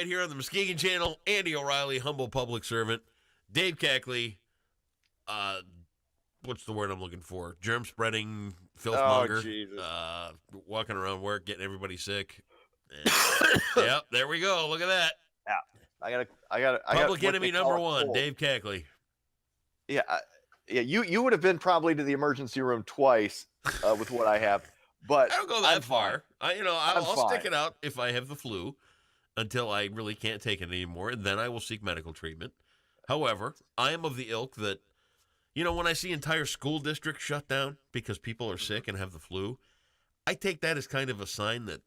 right here on the Muskegon Channel. Andy O'Reilly, humble public servant. Dave Cackley, what's the word I'm looking for? Germ spreading, filth monger. Jesus. Walking around work, getting everybody sick. Yep, there we go. Look at that. Yeah, I got Public enemy number one, Dave Cackley. Yeah, you would have been probably to the emergency room twice with what I have, but I don't go that far. I'll stick fine. it out if I have the flu until I really can't take it anymore, and then I will seek medical treatment. However, I am of the ilk that, when I see entire school districts shut down because people are sick and have the flu, I take that as kind of a sign that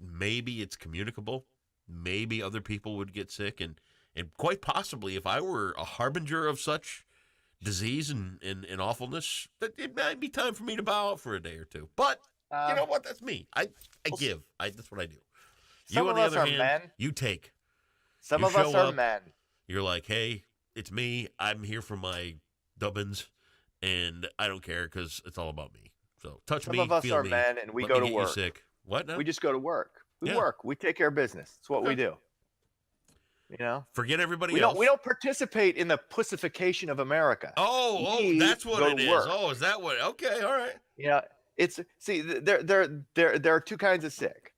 maybe it's communicable. Maybe other people would get sick, and quite possibly, if I were a harbinger of such disease and awfulness, that it might be time for me to bow out for a day or two. But you know what? That's me. I give. That's what I do. You, on the other hand, you take. Some of us are men. You're like, hey, it's me. I'm here for my dubbins, and I don't care because it's all about me. So touch me, feel me. Some of us are men, and we go to work. Sick. What now? We just go to work. We work. We take care of business. That's what we do. Forget everybody else. We don't participate in the pussification of America. Oh, that's what it is. Work. Oh, is that what? Okay, all right. Yeah, there are two kinds of sick.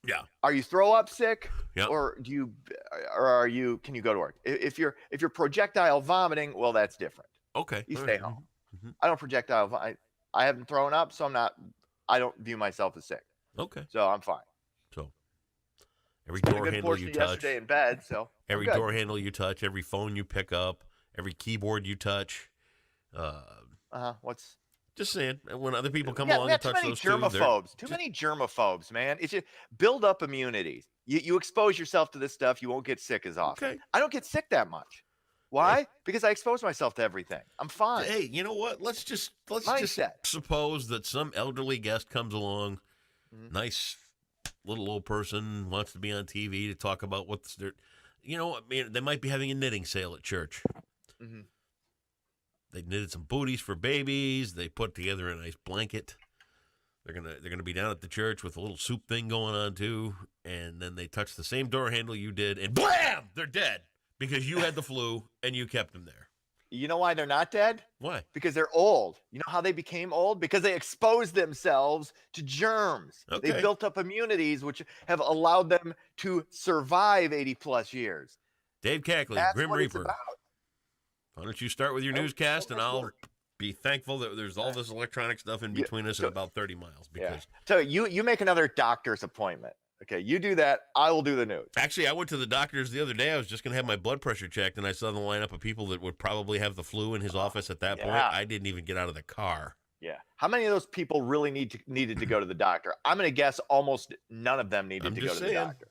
Yeah. Are you throw up sick? Yeah. Or can you go to work? If you're projectile vomiting, well, that's different. Okay. You stay home. Mm-hmm. I don't projectile vomit. I haven't thrown up, so I don't view myself as sick. Okay. So I'm fine. So every door handle you touch. Yesterday in bed, so every door handle you touch, every phone you pick up, every keyboard you touch. What's just saying? When other people come along and touch those too many germaphobes, man. It's just build up immunity. You expose yourself to this stuff, you won't get sick as often. Okay. I don't get sick that much. Why? Hey. Because I expose myself to everything. I'm fine. Hey, you know what? Let's just suppose that some elderly guest comes along, nice little old person, wants to be on TV to talk about what's their, they might be having a knitting sale at church. Mm-hmm. They knitted some booties for babies. They put together a nice blanket. They're gonna be down at the church with a little soup thing going on too, and then they touch the same door handle you did, and blam, they're dead because you had the flu and you kept them there. You know why they're not dead? Why? Because they're old. You know how they became old? Because they exposed themselves to germs. Okay. They built up immunities which have allowed them to survive 80 plus years. Dave Cackley, That's Grim what Reaper. It's about. Why don't you start with your newscast, and I'll be thankful that there's all this electronic stuff in between us at about 30 miles. Because So you make another doctor's appointment. Okay, you do that. I will do the news. Actually, I went to the doctor's the other day. I was just going to have my blood pressure checked, and I saw the lineup of people that would probably have the flu in his office at that point. I didn't even get out of the car. Yeah. How many of those people really needed to go to the doctor? I'm going to guess almost none of them needed to go to the doctor.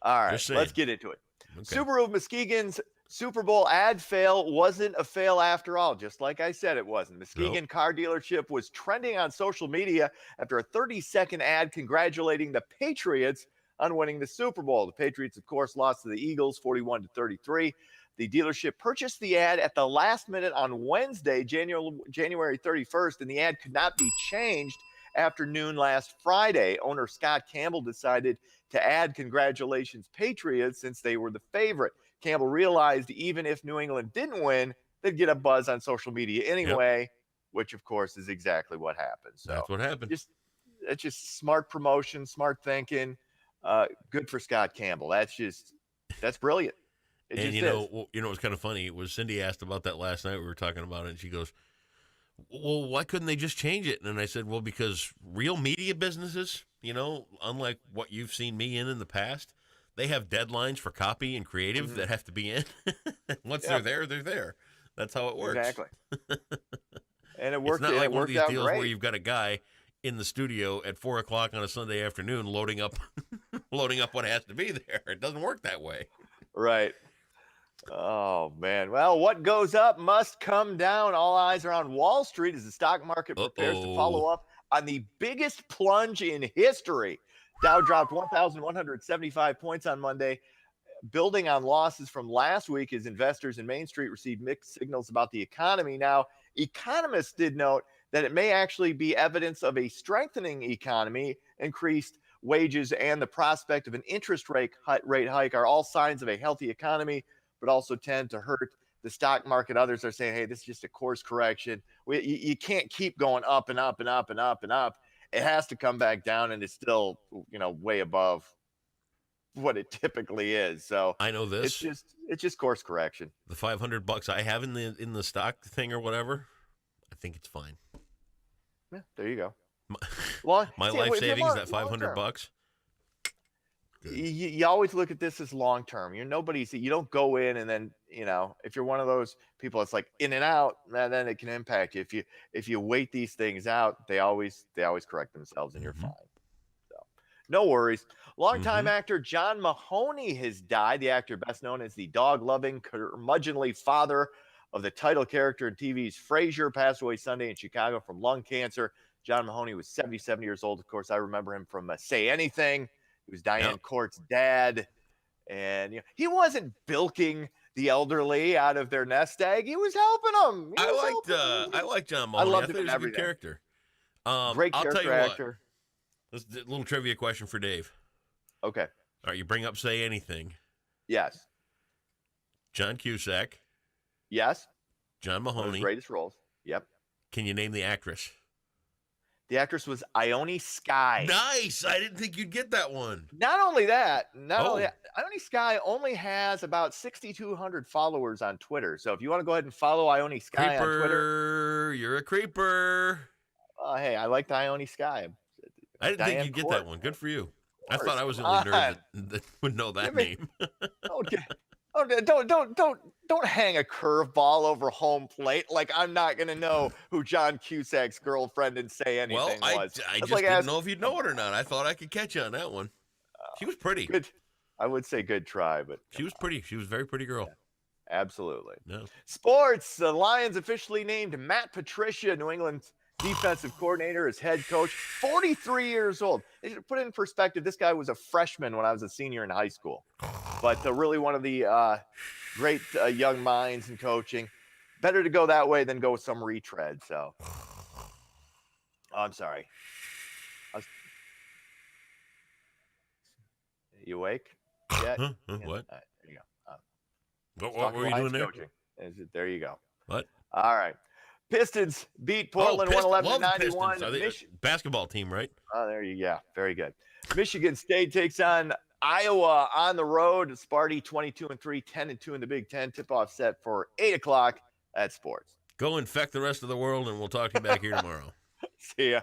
All right, let's get into it. Okay. Subaru of Muskegon's Super Bowl ad fail wasn't a fail after all, just like I said it wasn't. Muskegon car dealership was trending on social media after a 30-second ad congratulating the Patriots on winning the Super Bowl. The Patriots, of course, lost to the Eagles 41-33. The dealership purchased the ad at the last minute on Wednesday, January 31st, and the ad could not be changed after noon last Friday. Owner Scott Campbell decided to add congratulations Patriots since they were the favorite. Campbell realized even if New England didn't win, they'd get a buzz on social media anyway, which of course is exactly what happened. So that's what happened. It's just smart promotion, smart thinking. Good for Scott Campbell. That's brilliant. And you know what's kind of funny was Cindy asked about that last night. We were talking about it, and she goes, "Well, why couldn't they just change it?" And I said, "Well, because real media businesses, unlike what you've seen me in the past, they have deadlines for copy and creative that have to be in. Once they're there, they're there. That's how it works." Exactly. And it worked. It's not like one of these deals great. where you've got a guy in the studio at 4:00 on a Sunday afternoon loading up what has to be there. It doesn't work that way. Right. Oh, man. Well, what goes up must come down. All eyes are on Wall Street as the stock market prepares to follow up on the biggest plunge in history. Dow dropped 1,175 points on Monday, building on losses from last week as investors in Main Street received mixed signals about the economy. Now, economists did note that it may actually be evidence of a strengthening economy. Increased wages, and the prospect of an interest rate hike are all signs of a healthy economy, but also tend to hurt the stock market. Others are saying, hey, this is just a course correction. You can't keep going up and up and up and up and up. It has to come back down, and it's still, way above what it typically is. So I know this. It's just course correction. The $500 I have in the stock thing or whatever, I think it's fine. Yeah, there you go. My life savings, that $500. You always look at this as long term. You don't go in and then, if you're one of those people, it's like in and out, then it can impact you. If you wait these things out, they always correct themselves, and you're fine. So no worries. Longtime actor John Mahoney has died. The actor best known as the dog-loving, curmudgeonly father of the title character in TV's Frasier passed away Sunday in Chicago from lung cancer. John Mahoney was 77 years old. Of course, I remember him from Say Anything. He was Diane Court's dad. And he wasn't bilking the elderly out of their nest egg. He was helping them. I liked John Mahoney. I loved him in everything. Good character. Great character actor. This is a little trivia question for Dave. Okay. All right, you bring up Say Anything. Yes. John Cusack. Yes. John Mahoney. One of his greatest roles. Yep. Can you name the actress? The actress was Ione Skye. Nice. I didn't think you'd get that one. Not only that, Ione Skye only has about 6,200 followers on Twitter. So if you want to go ahead and follow Ione Skye on Twitter. You're a creeper. Hey, I liked Ione Skye. I didn't think you'd get that one. Good for you. I thought I was the only nerd that would know that name. Don't hang a curveball over home plate like I'm not going to know who John Cusack's girlfriend and Say Anything was. I just didn't know if you'd know it or not. I thought I could catch you on that one. She was pretty. Good. I would say good try, but she was pretty. She was a very pretty girl. Yeah, absolutely. No. Sports. The Lions officially named Matt Patricia, New England's defensive coordinator, as head coach. 43 years old. They should put it in perspective. This guy was a freshman when I was a senior in high school, but really one of the great young minds in coaching. Better to go that way than go with some retread. So, I'm sorry. You awake? Yeah. What? There you go. What were you doing there? Coaching. There you go. What? All right. Pistons beat Portland 111-91. Basketball team, right? Oh, there you go. Very good. Michigan State takes on Iowa on the road. Sparty 22-3, 10-2 in the Big Ten. Tip-off set for 8 o'clock at Sports. Go infect the rest of the world, and we'll talk to you back here tomorrow. See ya.